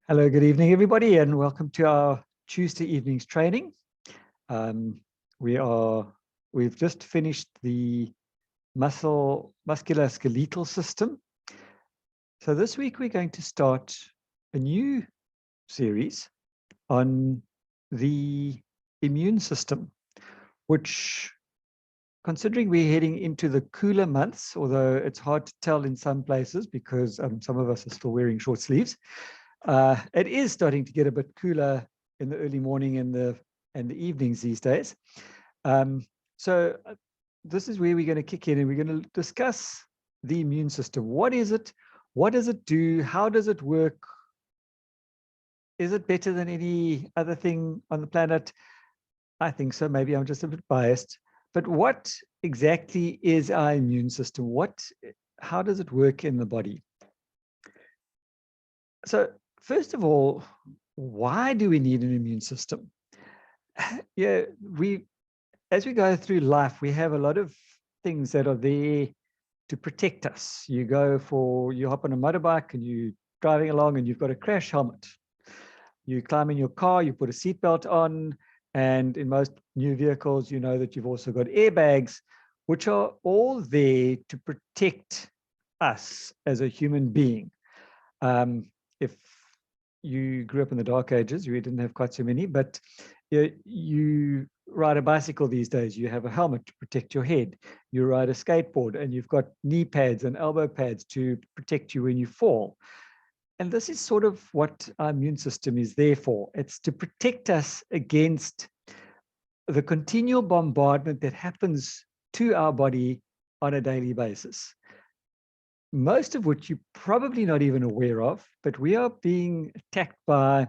Hello, good evening, everybody, and welcome to our Tuesday evening's training. We've just finished the musculoskeletal system. So this week we're going to start a new series on the immune system, which, considering we're heading into the cooler months, although it's hard to tell in some places because some of us are still wearing short sleeves, it is starting to get a bit cooler in the early morning and the evenings these days. So this is where we're going to kick in and we're going to discuss the immune system. What is it? What does it do? How does it work? Is it better than any other thing on the planet? I think so. Maybe I'm just a bit biased. But what exactly is our immune system? How does it work in the body? So first of all, why do we need an immune system? Yeah, as we go through life, we have a lot of things that are there to protect us. You hop on a motorbike and you're driving along and you've got a crash helmet. You climb in your car, you put a seatbelt on, and in most new vehicles, you know that you've also got airbags, which are all there to protect us as a human being. If you grew up in the dark ages, we didn't have quite so many, but you ride a bicycle these days, you have a helmet to protect your head. You ride a skateboard and you've got knee pads and elbow pads to protect you when you fall. And this is sort of what our immune system is there for. It's to protect us against the continual bombardment that happens to our body on a daily basis, most of which you're probably not even aware of, but we are being attacked by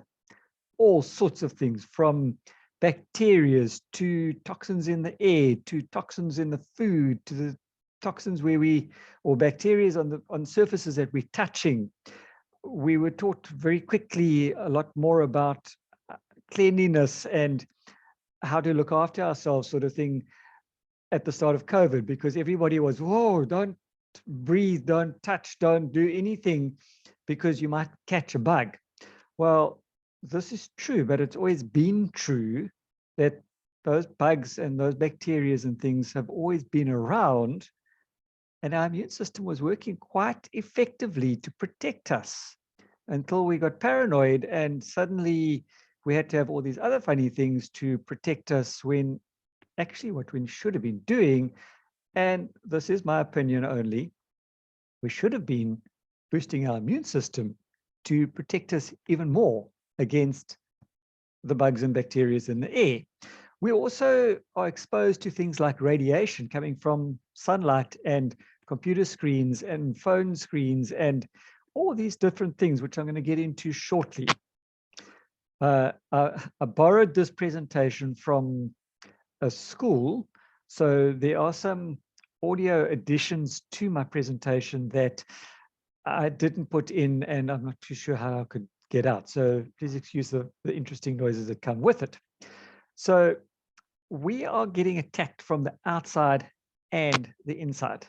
all sorts of things, from bacteria to toxins in the air, to toxins in the food, to the toxins or bacteria on surfaces that we're touching. We were taught very quickly a lot more about cleanliness and how to look after ourselves, sort of thing, at the start of COVID, because everybody was, whoa, don't breathe, don't touch, don't do anything because you might catch a bug. Well, this is true, but it's always been true that those bugs and those bacteria and things have always been around, and our immune system was working quite effectively to protect us until we got paranoid and suddenly we had to have all these other funny things to protect us, when actually what we should have been doing, and this is my opinion only, we should have been boosting our immune system to protect us even more against the bugs and bacteria in the air. We also are exposed to things like radiation coming from sunlight and computer screens and phone screens and all these different things, which I'm going to get into shortly. I borrowed this presentation from a school, so there are some audio additions to my presentation that I didn't put in, and I'm not too sure how I could get out. So please excuse the interesting noises that come with it. So we are getting attacked from the outside and the inside.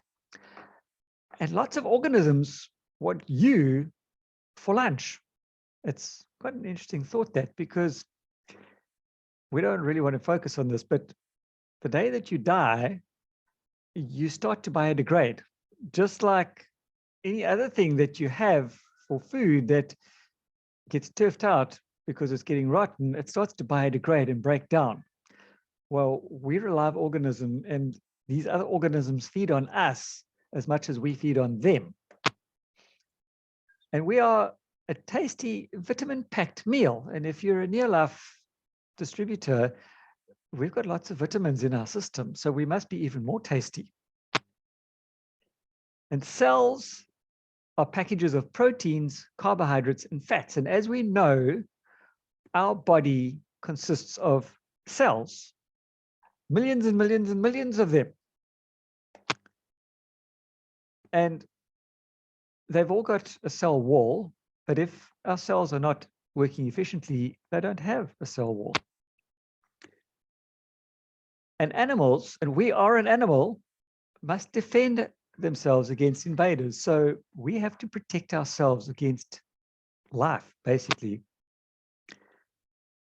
And lots of organisms want you for lunch. It's quite an interesting thought, that, because we don't really want to focus on this, but the day that you die, you start to biodegrade, just like any other thing that you have for food that gets turfed out because it's getting rotten. It starts to biodegrade and break down. Well, we're a live organism, and these other organisms feed on us as much as we feed on them. And we are a tasty, vitamin-packed meal. And if you're a Neolife distributor, we've got lots of vitamins in our system, so we must be even more tasty. And cells are packages of proteins, carbohydrates, and fats. And as we know, our body consists of cells, millions and millions and millions of them. And they've all got a cell wall, but if our cells are not working efficiently, they don't have a cell wall. And animals, and we are an animal, must defend themselves against invaders. So we have to protect ourselves against life, basically,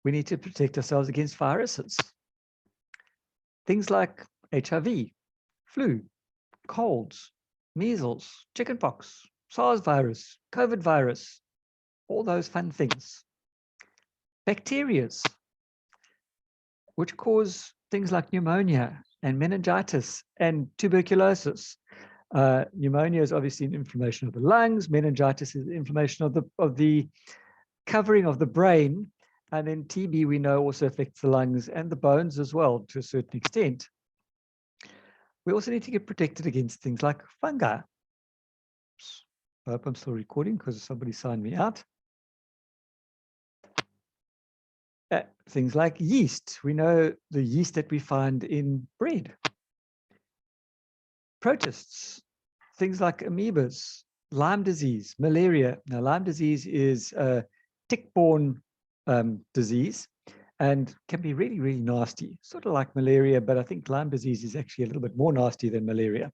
we need to protect ourselves against viruses. Things like HIV, flu, colds, measles, chickenpox, SARS virus, COVID virus, all those fun things. Bacterias, which cause things like pneumonia and meningitis and tuberculosis. Pneumonia is obviously an inflammation of the lungs. Meningitis is inflammation of the covering of the brain. And then TB, we know, also affects the lungs and the bones as well to a certain extent. We also need to get protected against things like fungi. Oops. I hope I'm still recording because somebody signed me out. Things like yeast. We know the yeast that we find in bread. Protists, things like amoebas, Lyme disease, malaria. Now, Lyme disease is a tick-borne disease and can be really, really nasty, sort of like malaria, but I think Lyme disease is actually a little bit more nasty than malaria.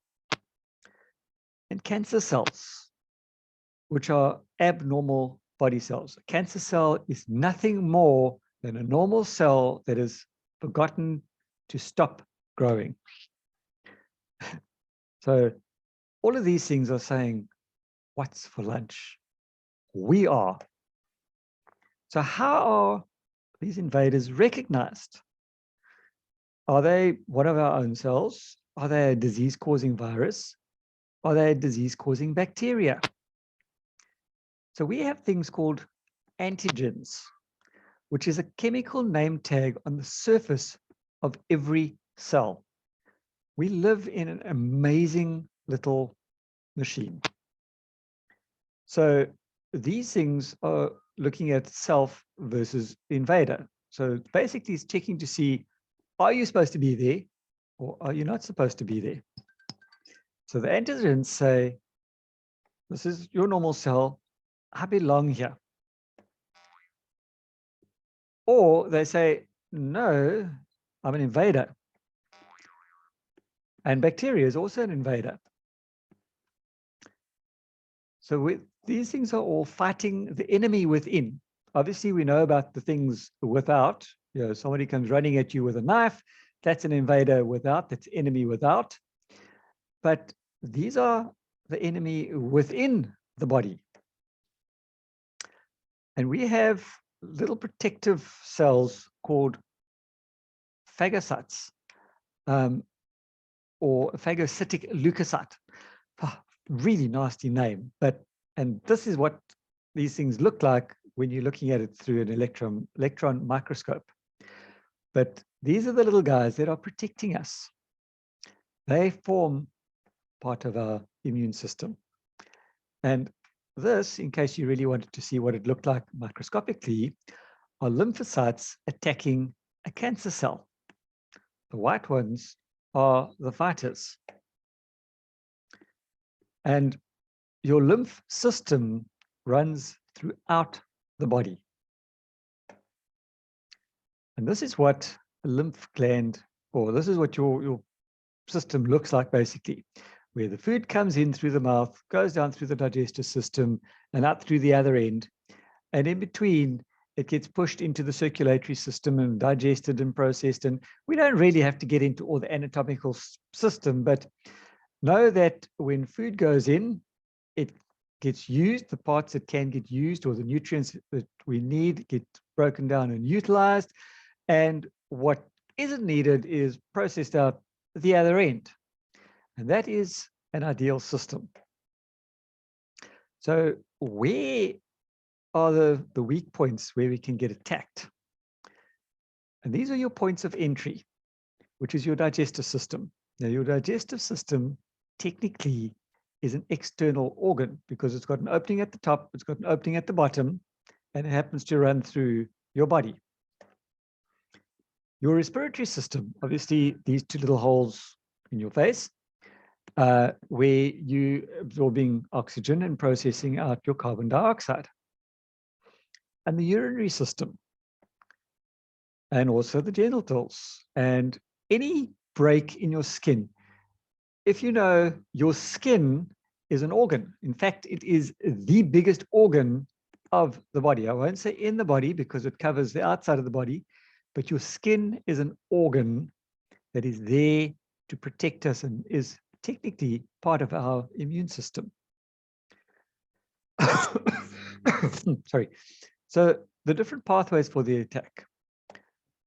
And cancer cells, which are abnormal body cells. A cancer cell is nothing more than a normal cell that is forgotten to stop growing. So all of these things are saying, what's for lunch? We are. So how are these invaders recognized? Are they one of our own cells? Are they a disease-causing virus? Are they a disease-causing bacteria? So we have things called antigens, which is a chemical name tag on the surface of every cell. We live in an amazing little machine. So these things are looking at self versus invader. So basically it's checking to see, are you supposed to be there or are you not supposed to be there? So the antigens say, this is your normal cell, I belong here. Or they say, no, I'm an invader. And bacteria is also an invader. So these things are all fighting the enemy within. Obviously, we know about the things without. You know, somebody comes running at you with a knife. That's an invader without. That's enemy without. But these are the enemy within the body. And we have little protective cells called phagocytes, or phagocytic leukocyte. Oh, really nasty name, and this is what these things look like when you're looking at it through an electron microscope. But these are the little guys that are protecting us. They form part of our immune system. And this, in case you really wanted to see what it looked like microscopically, are lymphocytes attacking a cancer cell. The white ones are the fighters. And your lymph system runs throughout the body. And this is what a lymph gland, or this is what your system looks like basically, where the food comes in through the mouth, goes down through the digestive system and out through the other end. And in between, it gets pushed into the circulatory system and digested and processed. And we don't really have to get into all the anatomical system, but know that when food goes in, it gets used, the parts that can get used or the nutrients that we need get broken down and utilized. And what isn't needed is processed out the other end. And that is an ideal system. So where are the weak points where we can get attacked? And these are your points of entry, which is your digestive system. Now, your digestive system technically is an external organ because it's got an opening at the top, it's got an opening at the bottom, and it happens to run through your body. Your respiratory system, obviously these two little holes in your face, where you absorbing oxygen and processing out your carbon dioxide. And the urinary system, and also the genitals, and any break in your skin. If you know, your skin is an organ. In fact, it is the biggest organ of the body. I won't say in the body because it covers the outside of the body, but your skin is an organ that is there to protect us and is technically part of our immune system. Sorry. So the different pathways for the attack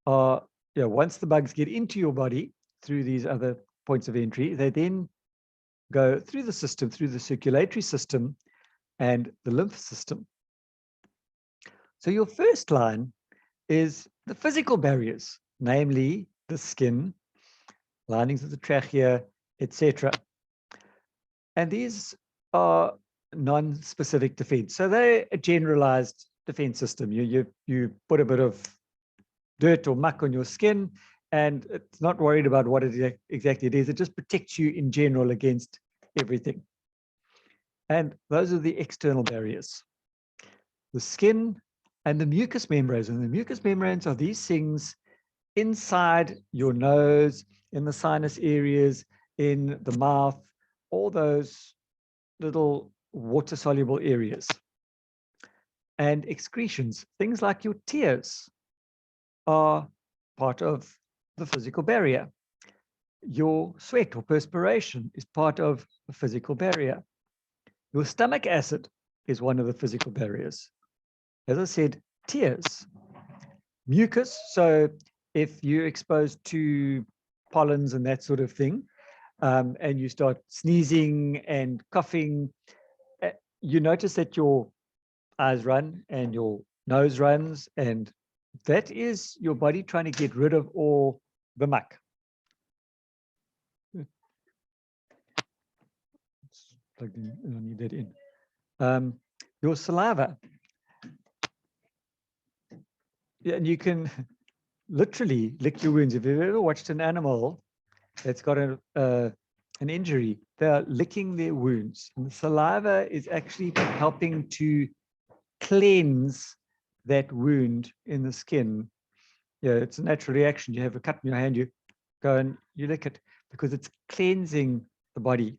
are, once the bugs get into your body through these other points of entry, they then go through the system, through the circulatory system and the lymph system. So your first line is the physical barriers, namely the skin, linings of the trachea, etc. And these are non-specific defense. So they're a generalized defense system. You put a bit of dirt or muck on your skin, and it's not worried about what exactly it is. It just protects you in general against everything. And those are the external barriers. The skin and the mucous membranes. And the mucous membranes are these things inside your nose, in the sinus areas, in the mouth, all those little water-soluble areas. And excretions, things like your tears, are part of the physical barrier. Your sweat or perspiration is part of the physical barrier. Your stomach acid is one of the physical barriers. As I said, tears, mucus. So if you're exposed to pollens and that sort of thing, and you start sneezing and coughing, you notice that your eyes run and your nose runs, and that is your body trying to get rid of all the muck. Plugged in, I need that in. Your saliva. Yeah, and you can literally lick your wounds. If you've ever watched an animal that's got an injury, they are licking their wounds. And the saliva is actually helping to cleanse that wound in the skin. Yeah, it's a natural reaction. You have a cut in your hand, you go and you lick it because it's cleansing the body.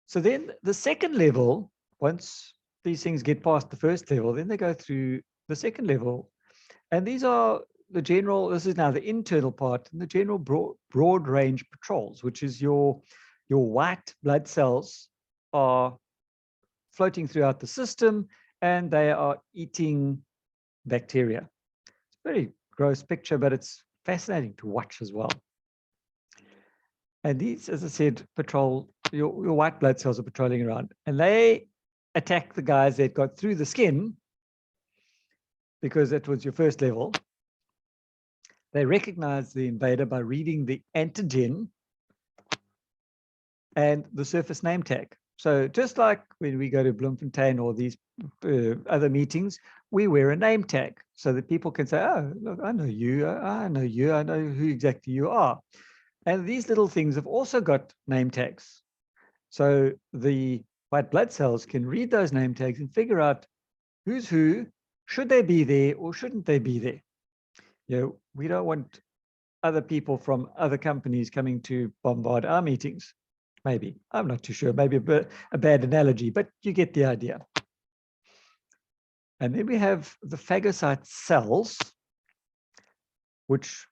So then the second level, once these things get past the first level, then they go through the second level. And these are the general, this is now the internal part, and the general broad range patrols, which is your white blood cells are floating throughout the system and they are eating bacteria. It's a very gross picture, but it's fascinating to watch as well. And these, as I said, patrol, your white blood cells are patrolling around, and they attack the guys that got through the skin because that was your first level. They recognize the invader by reading the antigen and the surface name tag. So just like when we go to Bloemfontein or these other meetings, we wear a name tag so that people can say, oh, look, I know you, I know you, I know who exactly you are. And these little things have also got name tags. So the white blood cells can read those name tags and figure out who's who, should they be there or shouldn't they be there. You know, we don't want other people from other companies coming to bombard our meetings. Maybe, I'm not too sure, maybe a bad analogy, but you get the idea. And then we have the phagocyte cells, which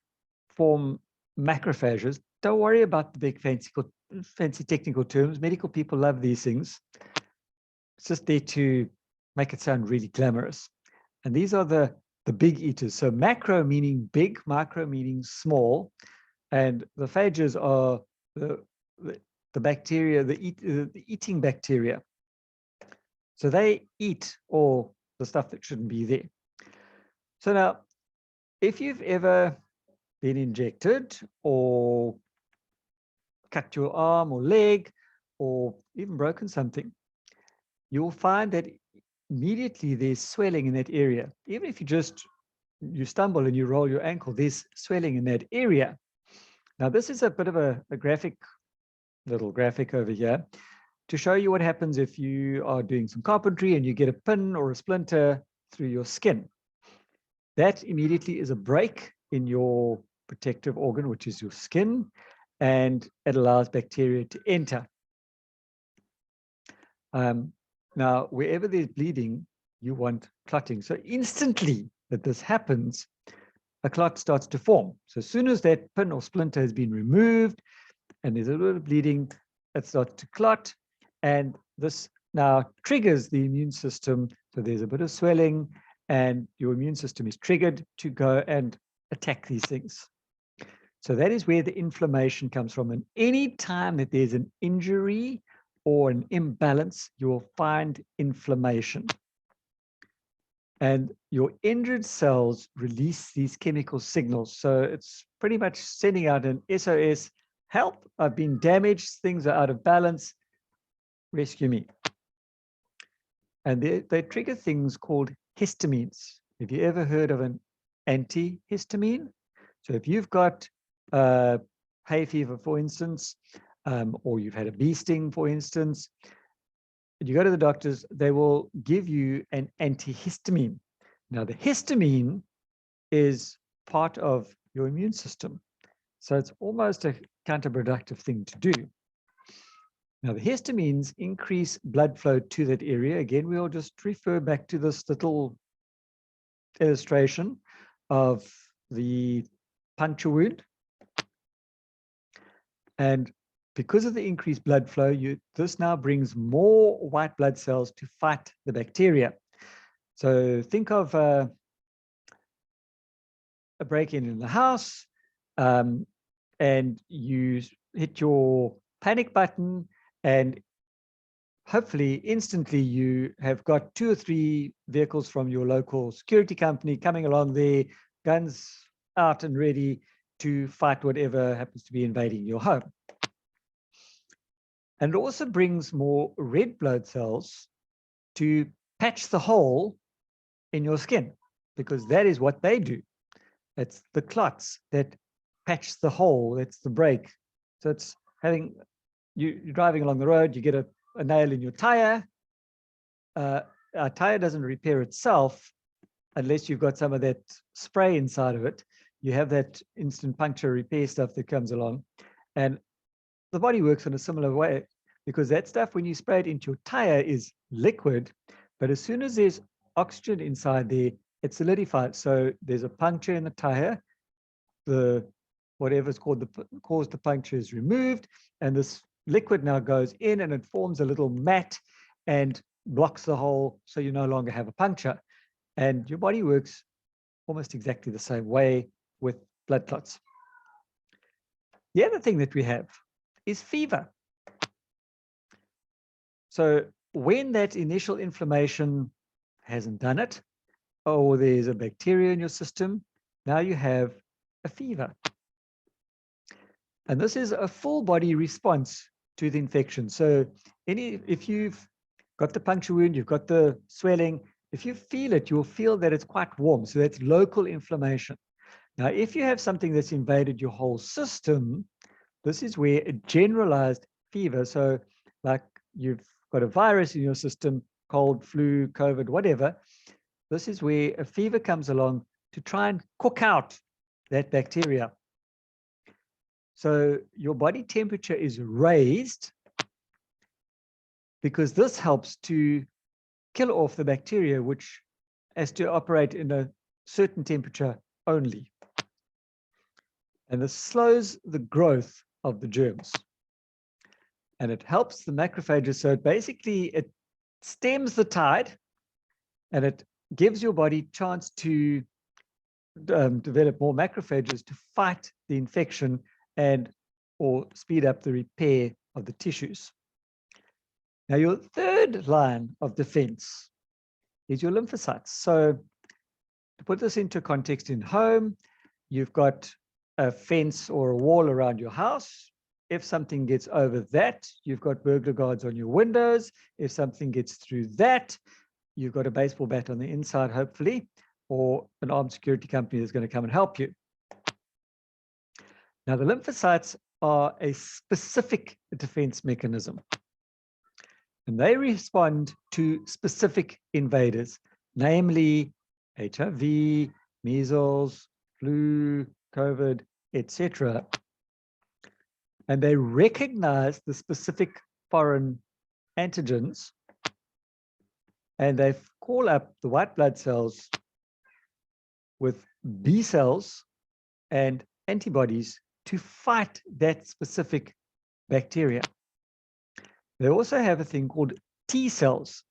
form macrophages. Don't worry about the big fancy technical terms. Medical people love these things. It's just there to make it sound really glamorous. And these are the big eaters. So macro meaning big, micro meaning small. And the phages are the bacteria, the eating bacteria. So they eat all the stuff that shouldn't be there. So now, if you've ever been injected or cut your arm or leg or even broken something, you'll find that immediately there's swelling in that area. Even if you stumble and you roll your ankle, there's swelling in that area. Now, this is a bit of a little graphic over here to show you what happens if you are doing some carpentry and you get a pin or a splinter through your skin. That immediately is a break in your protective organ, which is your skin, and it allows bacteria to enter. Now, wherever there's bleeding, you want clotting. So instantly that this happens, a clot starts to form. So as soon as that pin or splinter has been removed and there's a little bleeding, it starts to clot. And this now triggers the immune system. So there's a bit of swelling and your immune system is triggered to go and attack these things. So that is where the inflammation comes from. And any time that there's an injury or an imbalance, you will find inflammation. And your injured cells release these chemical signals. So it's pretty much sending out an SOS, help, I've been damaged, things are out of balance, rescue me. And they trigger things called histamines. Have you ever heard of an antihistamine? So if you've got hay fever, for instance, or you've had a bee sting, for instance, you go to the doctors, they will give you an antihistamine. Now, the histamine is part of your immune system. So it's almost a counterproductive thing to do. Now, the histamines increase blood flow to that area. Again, we'll just refer back to this little illustration of the puncture wound. And because of the increased blood flow, this now brings more white blood cells to fight the bacteria. So think of a break-in in the house, and you hit your panic button, and hopefully instantly you have got 2 or 3 vehicles from your local security company coming along there, guns out and ready to fight whatever happens to be invading your home. And it also brings more red blood cells to patch the hole in your skin, because that is what they do. It's the clots that patch the hole, that's the break. So it's having, you're driving along the road, you get a nail in your tire. Our tire doesn't repair itself unless you've got some of that spray inside of it. You have that instant puncture repair stuff that comes along. And the body works in a similar way, because that stuff, when you spray it into your tire, is liquid, but as soon as there's oxygen inside there, it solidifies. So there's a puncture in the tire, whatever's caused the puncture is removed, and this liquid now goes in and it forms a little mat and blocks the hole, so you no longer have a puncture. And your body works almost exactly the same way with blood clots. The other thing that we have is fever. So when that initial inflammation hasn't done it, or there's a bacteria in your system, now you have a fever. And this is a full body response to the infection. So if you've got the puncture wound, you've got the swelling, if you feel it, you'll feel that it's quite warm. So that's local inflammation. Now, if you have something that's invaded your whole system, this is where a generalized fever, so like you've got a virus in your system, cold, flu, COVID, whatever, this is where a fever comes along to try and cook out that bacteria. So your body temperature is raised because this helps to kill off the bacteria, which has to operate in a certain temperature only. And this slows the growth of the germs. And it helps the macrophages. So it stems the tide, and it gives your body chance to develop more macrophages to fight the infection or speed up the repair of the tissues. Now, your third line of defense is your lymphocytes. So to put this into context, in home, you've got a fence or a wall around your house. If something gets over that, you've got burglar guards on your windows. If something gets through that, you've got a baseball bat on the inside, hopefully, or an armed security company that's going to come and help you. Now, the lymphocytes are a specific defense mechanism, and they respond to specific invaders, namely HIV, measles, flu, COVID, etc. And they recognize the specific foreign antigens and they call up the white blood cells with B cells and antibodies to fight that specific bacteria. They also have a thing called T cells.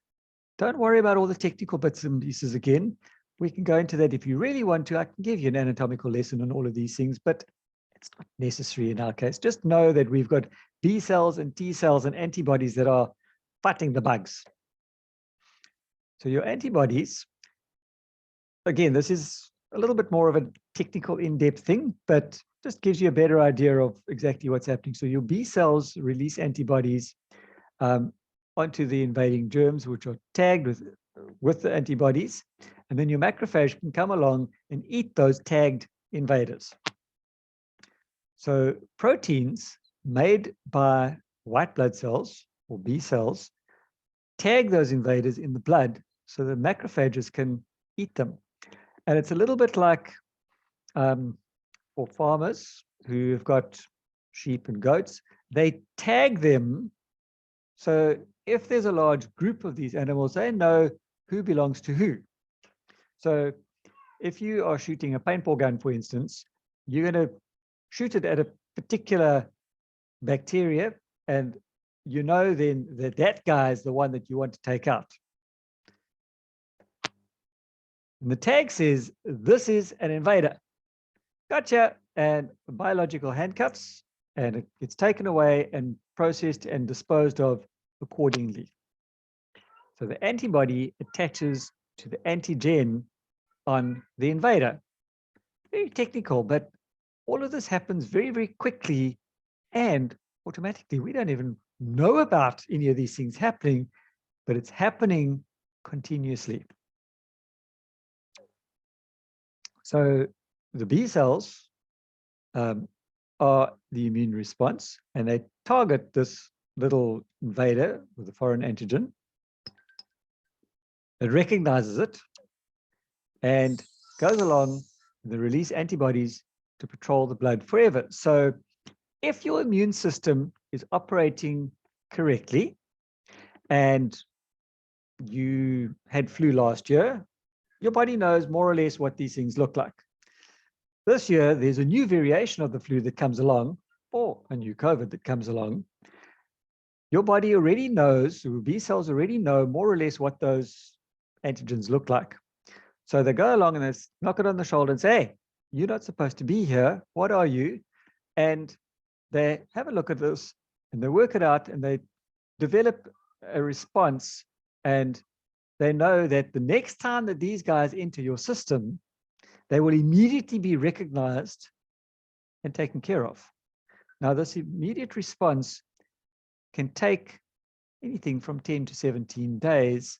Don't worry about all the technical bits and pieces again. We can go into that if you really want to. I can give you an anatomical lesson on all of these things, but it's not necessary in our case. Just know that we've got B cells and T cells and antibodies that are fighting the bugs. So your antibodies, again, this is a little bit more of a technical in-depth thing, but just gives you a better idea of exactly what's happening. So your B cells release antibodies onto the invading germs, which are tagged with the antibodies. And then your macrophage can come along and eat those tagged invaders. So proteins made by white blood cells or B cells tag those invaders in the blood so the macrophages can eat them. And it's a little bit like for farmers who've got sheep and goats, they tag them. So if there's a large group of these animals, they know who belongs to who. So if you are shooting a paintball gun, for instance, you're going to shoot it at a particular bacteria, and you know then that that guy is the one that you want to take out. And the tag says, this is an invader. Gotcha. And biological handcuffs, and it gets taken away and processed and disposed of accordingly. So the antibody attaches to the antigen on the invader. Very technical, but all of this happens very, very quickly and automatically. We don't even know about any of these things happening, but it's happening continuously. So the B cells are the immune response, and they target this little invader with a foreign antigen. It recognizes it and goes along and they release antibodies to patrol the blood forever. So if your immune system is operating correctly and you had flu last year, your body knows more or less what these things look like. This year, there's a new variation of the flu that comes along, or a new COVID that comes along. Your body already knows, your B cells already know more or less what those antigens look like. So they go along and they knock it on the shoulder and say, hey, you're not supposed to be here. What are you? And they have a look at this and they work it out and they develop a response, and they know that the next time that these guys enter your system, they will immediately be recognized and taken care of. Now, this immediate response can take anything from 10 to 17 days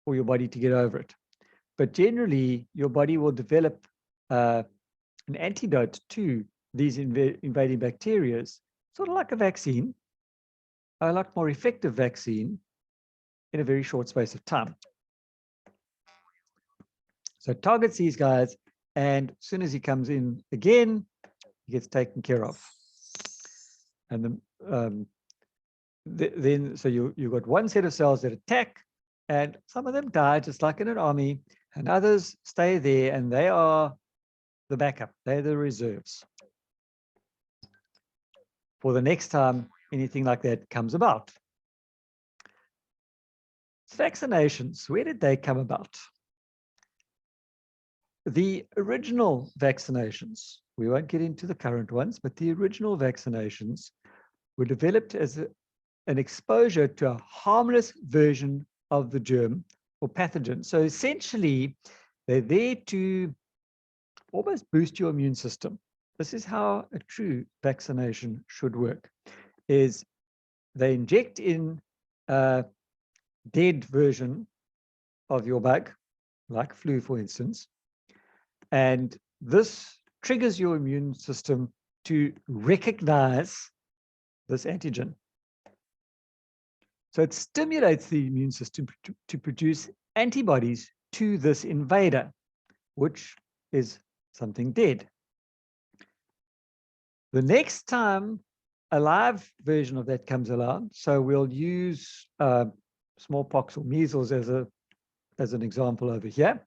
for your body to get over it. But generally, your body will develop an antidote to these invading bacteria, sort of like a vaccine, a lot more effective vaccine in a very short space of time. So it targets these guys, and as soon as he comes in again, he gets taken care of. And then so you've got one set of cells that attack, and some of them die, just like in an army, and others stay there, and they are the backup. They're the reserves for the next time anything like that comes about. Vaccinations, where did they come about? The original vaccinations, we won't get into the current ones, but the original vaccinations were developed as an exposure to a harmless version of the germ or pathogen. So essentially, they're there to almost boost your immune system. This is how a true vaccination should work, is they inject in a dead version of your bug, like flu, for instance, and this triggers your immune system to recognize this antigen. So it stimulates the immune system to produce antibodies to this invader, which is something dead. The next time a live version of that comes along, so we'll use smallpox or measles as an example over here.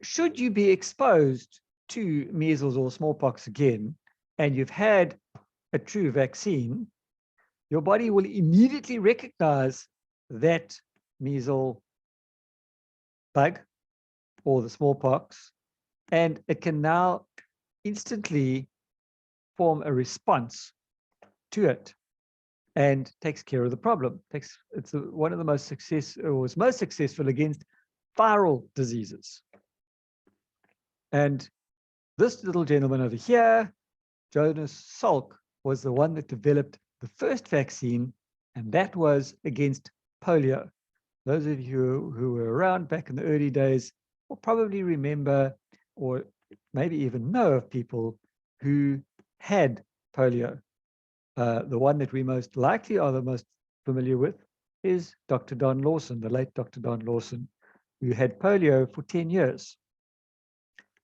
Should you be exposed to measles or smallpox again, and you've had a true vaccine, your body will immediately recognize that measles bug or the smallpox, and it can now instantly form a response to it and takes care of the problem. It's one of the most successful against viral diseases. And this little gentleman over here, Jonas Salk, was the one that developed the first vaccine, and that was against polio. Those of you who were around back in the early days will probably remember, or maybe even know of people who had polio. The one that we most likely are the most familiar with is Dr. Don Lawson, the late Dr. Don Lawson, who had polio for 10 years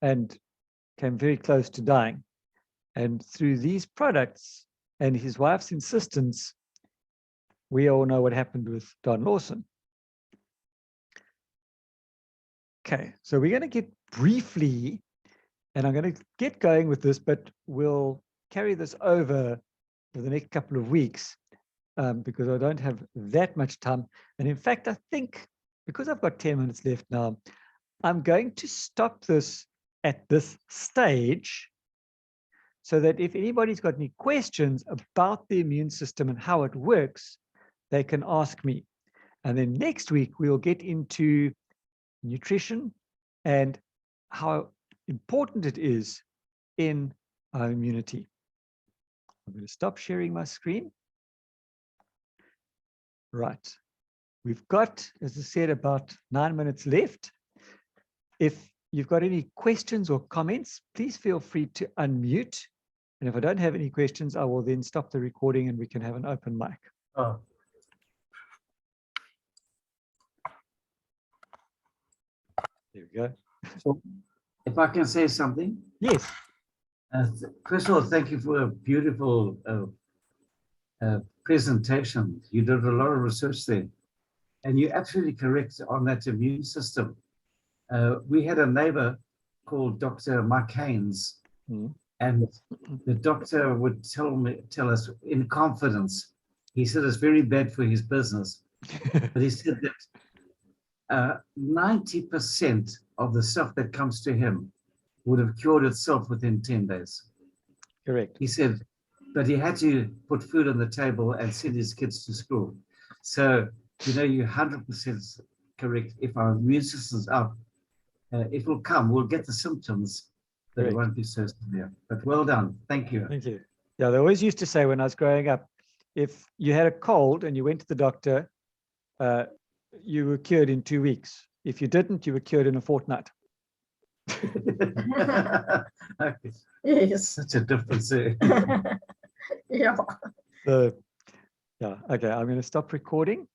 and came very close to dying. And through these products and his wife's insistence, we all know what happened with Don Lawson. Okay, so we're going to get briefly, and I'm going to get going with this, but we'll carry this over for the next couple of weeks because I don't have that much time. And in fact, I think because I've got 10 minutes left now, I'm going to stop this at this stage so that if anybody's got any questions about the immune system and how it works, they can ask me. And then next week, we'll get into nutrition and how important it is in our immunity. I'm going to stop sharing my screen. Right. We've got, as I said, about 9 minutes left. If you've got any questions or comments, please feel free to unmute. And if I don't have any questions, I will then stop the recording and we can have an open mic. Oh. There we go. So, if I can say something. Yes. First of all, thank you for a beautiful presentation. You did a lot of research there. And you're absolutely correct on that immune system. We had a neighbor called Dr. Mike Haynes, and the doctor would tell us in confidence, he said it's very bad for his business, but he said that 90% of the stuff that comes to him would have cured itself within 10 days. Correct. He said, but he had to put food on the table and send his kids to school. So, you know, you're 100% correct. If our immune system's up, it will come. We'll get the symptoms, but it won't be so severe. But well done. Thank you. Thank you. Yeah, they always used to say when I was growing up, if you had a cold and you went to the doctor, you were cured in 2 weeks. If you didn't, you were cured in a fortnight. Okay. Yes. Such a difference. Yeah. So, yeah, okay, I'm going to stop recording.